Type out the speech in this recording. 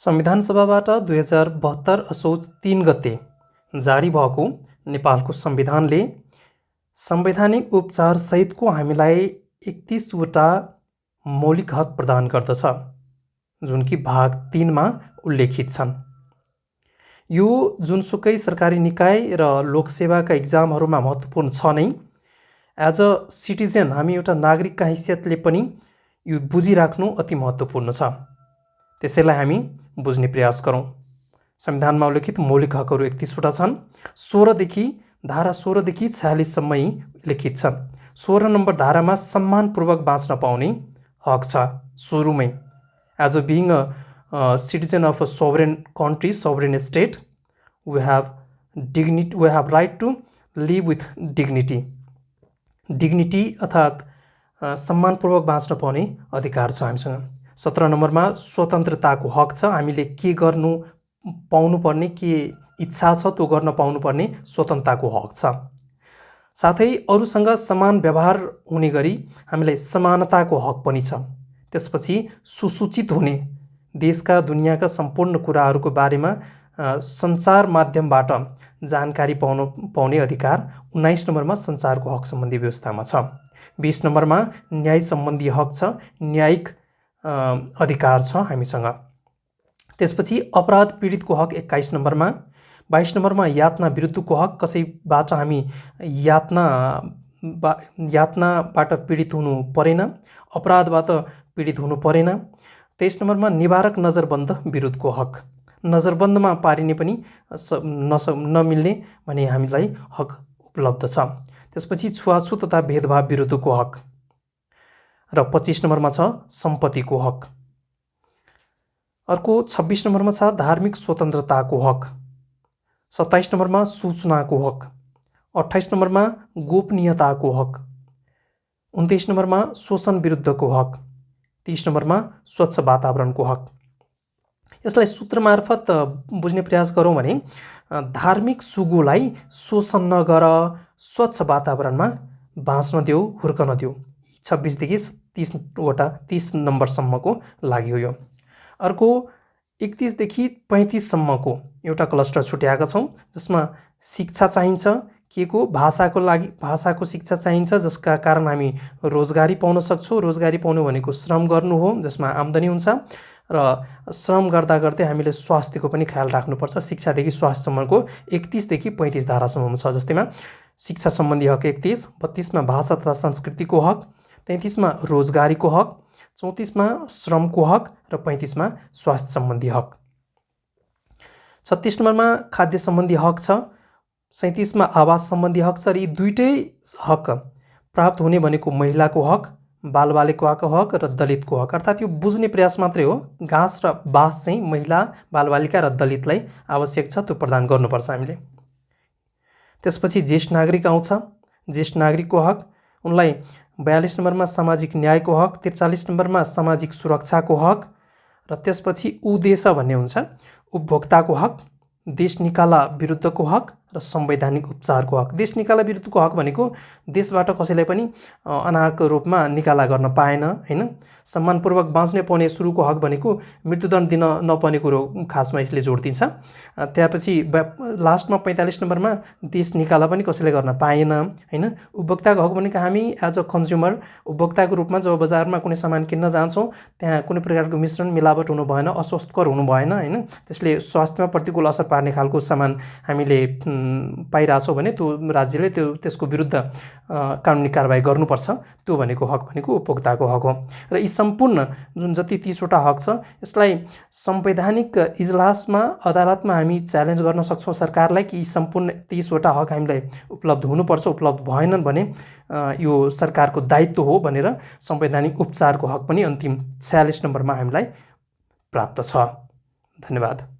संविधान सभाबाट 2072 असोज 3 गते जारी भएको नेपालको संविधानले संवैधानिक उपचार सहितको हामीलाई 31 वटा मौलिक हक प्रदान गर्दछ, जुन कि भाग 3 मा उल्लेखित छन्। यो जुनसुकै सरकारी निकाय र लोकसेवाका इक्जामहरूमा महत्त्वपूर्ण छ नै। एज अ सिटिजन हामी एउटा नागरिकका हैसियतले पनि यो बुझिराख्नु अति महत्त्वपूर्ण छ। त्यसैलाई हामी बुझ्ने प्रयास गरौँ। संविधानमा उल्लेखित मौलिक हकहरू 31 वटा छन्। धारा 16 देखि 46 सम्म लिखित छन्। 16 नम्बर धारामा सम्मानपूर्वक बाँच्न पाउने हक छ सुरुमै। As a being a citizen of a sovereign country, sovereign state, we have right to live with dignity. Dignity अर्थात् सम्मानपूर्वक बाँच्न पाउने अधिकार छ हामीसँग। 17 नम्बरमा स्वतन्त्रताको हक छ। हामीले के गर्नु पाउनुपर्ने, के इच्छा छ त्यो गर्न पाउनुपर्ने स्वतन्त्रताको हक छ। साथै अरूसँग समान व्यवहार हुने गरी हामीलाई समानताको हक पनि छ। त्यसपछि सुसूचित हुने, देशका दुनियाँका सम्पूर्ण कुराहरूको बारेमा सञ्चार माध्यमबाट जानकारी पाउने अधिकार 19 नम्बरमा सञ्चारको हक सम्बन्धी व्यवस्थामा छ। 20 नम्बरमा न्याय सम्बन्धी हक छ, न्यायिक अधिकार छ हामीसँग। त्यसपछि अपराध पीडितको हक 21 नम्बरमा। 22 नम्बरमा यातना विरुद्धको हक, कसैबाट हामी यातनाबाट पीडित हुनु परेन, अपराधबाट पीडित हुनु परेन। 23 नम्बरमा निवारक नजरबन्द विरुद्धको हक, नजरबन्दमा पारिने पनि नमिल्ने भने हामीलाई हक उपलब्ध छ। त्यसपछि छुवाछुत तथा भेदभाव विरुद्धको हक र 25 नम्बरमा छ सम्पत्तिको हक। अर्को 26 नम्बरमा छ धार्मिक स्वतन्त्रताको हक। 27 नम्बरमा सूचनाको हक। 28 नम्बरमा गोपनीयताको हक। 29 नम्बरमा शोषण विरुद्धको हक। 30 नम्बरमा स्वच्छ वातावरणको हक। यसलाई सूत्र मार्फत बुझ्ने प्रयास गरौँ भने धार्मिक सुगोलाई शोषण नगर, स्वच्छ वातावरणमा बाँच्न देऊ, हुर्कन देऊ। 26 देखि 30 नम्बरसम्मको लागि हो यो। अर्को 31 देखि 35 सम्मको एउटा क्लस्टर छुट्याएका छौँ, जसमा शिक्षा चाहिन्छ। के को? भाषाको लागि भाषाको शिक्षा चाहिन्छ, जसका कारण हामी रोजगारी पाउन सक्छौँ। रोजगारी पाउनु भनेको श्रम गर्नु हो, जसमा आम्दानी हुन्छ र श्रम गर्दा गर्दै हामीले स्वास्थ्यको पनि ख्याल राख्नुपर्छ। शिक्षादेखि स्वास्थ्यसम्मको 31 देखि 35 धारासम्म छ। जस्तैमा शिक्षा सम्बन्धी हक 31, 32मा भाषा तथा संस्कृतिको हक, 33मा रोजगारीको हक, 34मा श्रमको हक र 35मा स्वास्थ्य सम्बन्धी हक। 36 नम्बरमा खाद्य सम्बन्धी हक छ। 37मा आवास सम्बन्धी हक छ। र यी दुईटै हक प्राप्त हुने भनेको महिलाको हक, बालबालिकाको हक र दलितको हक। अर्थात् यो बुझ्ने प्रयास मात्रै हो। घाँस र बास चाहिँ महिला, बालबालिका र दलितलाई आवश्यक छ, त्यो प्रदान गर्नुपर्छ हामीले। त्यसपछि ज्येष्ठ नागरिक आउँछ। ज्येष्ठ नागरिकको हक, उनलाई 42 नम्बरमा सामाजिक न्यायको हक, 43 नम्बरमा सामाजिक सुरक्षाको हक र त्यसपछि उद्देश्य भन्ने हुन्छ उपभोक्ताको हक, देश निकाला विरुद्धको हक र संवैधानिक उपचारको हक। देश निकाला विरुद्धको हक भनेको देशबाट कसैलाई पनि अनाहक रूपमा निकाला गर्न पाएन, हैन। सम्मानपूर्वक बाँच्ने पाउने सुरुको हक भनेको मृत्युदण्ड दिन नपर्ने कुरो खासमा यसले जोड दिन्छ। त्यसपछि लास्टमा 45 नम्बरमा देश निकाला पनि कसैले गर्न पाएन, हैन। उपभोक्ताको हक भनेको हामी एज अ कन्ज्युमर उपभोक्ताको रूपमा जब बजारमा कुनै सामान किन्न जान्छौँ, त्यहाँ कुनै प्रकारको मिश्रण मिलावट हुनु भएन, अस्वास्थ्यकर हुनु भएन, हैन। त्यसले स्वास्थ्यमा प्रतिकूल असर पार्ने खालको सामान हामीले पाइरहेछौँ भने त्यो राज्यले त्यसको विरुद्ध कानुनी कारबाही गर्नुपर्छ। त्यो भनेको हक भनेको उपभोक्ताको हक हो। र यी सम्पूर्ण जुन जति 30 वटा हक छ, यसलाई संवैधानिक इजलासमा, अदालतमा हामी च्यालेन्ज गर्न सक्छौँ सरकारलाई कि यी सम्पूर्ण 30 वटा हक हामीलाई उपलब्ध हुनुपर्छ। उपलब्ध भएनन् भने यो सरकारको दायित्व हो भनेर संवैधानिक उपचारको हक पनि अन्तिम 46 नम्बरमा हामीलाई प्राप्त छ। धन्यवाद।